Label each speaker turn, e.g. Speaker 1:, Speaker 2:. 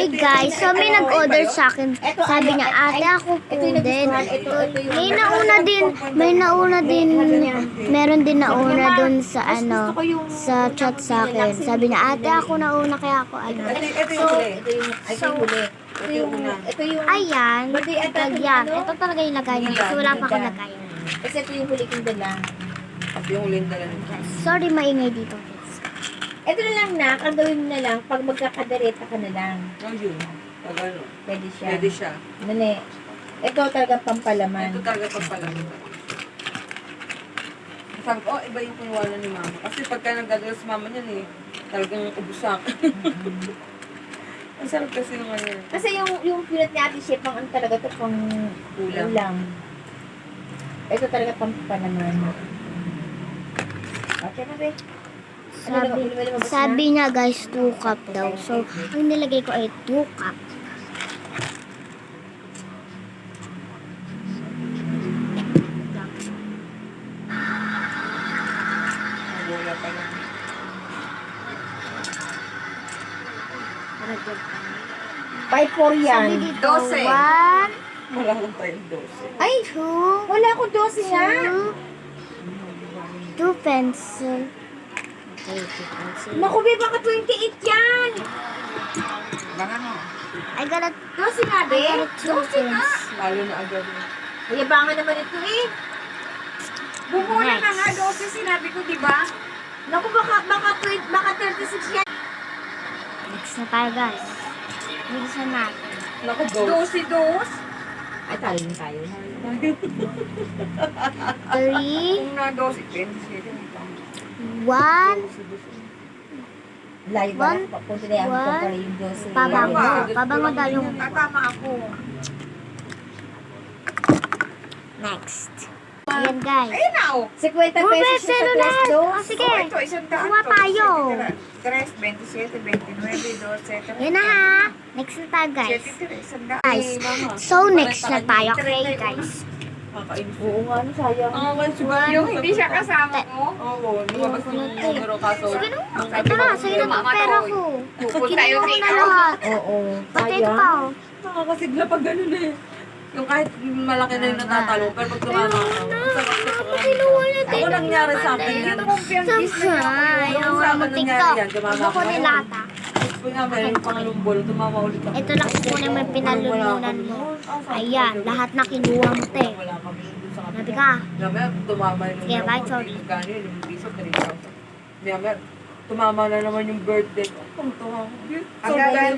Speaker 1: Hi guys, so may nag-order sa akin. Sabi niya, ate ako po din. Meron din nauna dun sa sa chat sa akin. Sabi niya, ate ako nauna kaya ako ano. Ayan, lagyan. Ito talaga yung lagay niya kasi wala pa akong lagay.
Speaker 2: Kasi ito yung huli kong dala.
Speaker 3: At yung uling dala nito.
Speaker 1: Sorry, maingay dito guys.
Speaker 2: Ito na lang na, ang gawin mo na lang, pag magkakadareta ka na lang.
Speaker 3: Oh, yun. Pag ano,
Speaker 2: Pwede siya.
Speaker 3: pwede siya.
Speaker 2: Nani, ito talaga pampalaman.
Speaker 3: Ito talaga pagpalamit. Sabi ko, iba yung kunwala ni mama. Kasi pagka nagdadala si mama niyan talagang ubusak. Ang sarap kasi naman yan.
Speaker 2: Kasi yung pinat ni Ate Chef, pang ano talaga ito, pang ulam. Ito talaga pampalaman. Okay na, be.
Speaker 1: Sabi niya guys, 2 cup daw. So, ang nilagay ko ay 2 cup.
Speaker 3: Wala pa lang.
Speaker 2: 5-4 yan.
Speaker 1: Sabi dito,
Speaker 3: 12.
Speaker 1: 1,
Speaker 3: Wala lang tayong 12.
Speaker 2: Ay,
Speaker 1: 2,
Speaker 2: wala akong 12 nga.
Speaker 1: 2 pencil. Okay, 2 pencil.
Speaker 2: Naku, be, baka 28 yan.
Speaker 3: Baka no.
Speaker 1: I got a
Speaker 2: 12 nga, be.
Speaker 1: 2 pencils.
Speaker 3: Lalo na agad.
Speaker 2: Mayabangan naman ito eh.
Speaker 4: Bumula na nga, 12 sinabi ko, di ba?
Speaker 2: Naku, baka 36 yan.
Speaker 1: Next na tayo guys. Bilisan natin.
Speaker 3: Naku, go.
Speaker 4: 12.
Speaker 2: Ay, talo na tayo.
Speaker 1: 3,
Speaker 4: Kung na 12, 27.
Speaker 1: 1,
Speaker 2: Layo ba?
Speaker 1: One,
Speaker 2: Papunta na yan.
Speaker 1: one,
Speaker 2: Ito pala yung 12.
Speaker 1: pabango. Pabango daw yung
Speaker 4: Tama ako.
Speaker 1: next. Ayan guys.
Speaker 4: Ayun na, oh.
Speaker 2: 50
Speaker 1: Oh,
Speaker 2: pesos
Speaker 1: peso
Speaker 2: sa
Speaker 1: na.
Speaker 2: Presto.
Speaker 1: Oh, sige.
Speaker 4: Oh, ito, isang daan.
Speaker 1: Kuha tayo.
Speaker 4: 3, 27, 29, 12,
Speaker 1: Yan na ha. Next na tayo guys.
Speaker 4: 73, isang daan.
Speaker 1: Guys, so next na tayo. Okay guys.
Speaker 3: Kakainis.
Speaker 2: Oo nga, ano sayang.
Speaker 3: Ang mga siguro
Speaker 4: Yung hindi siya kasama mo.
Speaker 3: Oo, lumabas yung numero kaso.
Speaker 1: Sige na. Ito na. Sa'yo na itong pera ko.
Speaker 4: Pupunta
Speaker 1: Kinuha
Speaker 4: yun
Speaker 1: ko
Speaker 4: dito.
Speaker 1: na lahat.
Speaker 2: Oo.
Speaker 1: Pati ito pa oh.
Speaker 3: Nakakasigla pag ganun Yung kahit malaki na yung natatalo, pero pag tumama ka, masarap sa pakiramdam. Ako nangyari sa akin yan.
Speaker 1: Sabay. Ayaw nga mag-tiktok. Huwag ako nilata.
Speaker 3: Kung nga meron pang alumbol, tumama ulit ako.
Speaker 1: Ito lang muna may pinalulunan mo. Ayan. Lahat na kinuha mo te.
Speaker 3: Wala kami dun sa kapila.
Speaker 1: Sabi ka.
Speaker 3: Maya, tumama yung
Speaker 1: Sige, bye, sorry.
Speaker 3: Gano'n yun, yung piso, 3,000. Maya, tumama na naman yung birthday ko. Ang tuwa ko.
Speaker 4: Ang dahil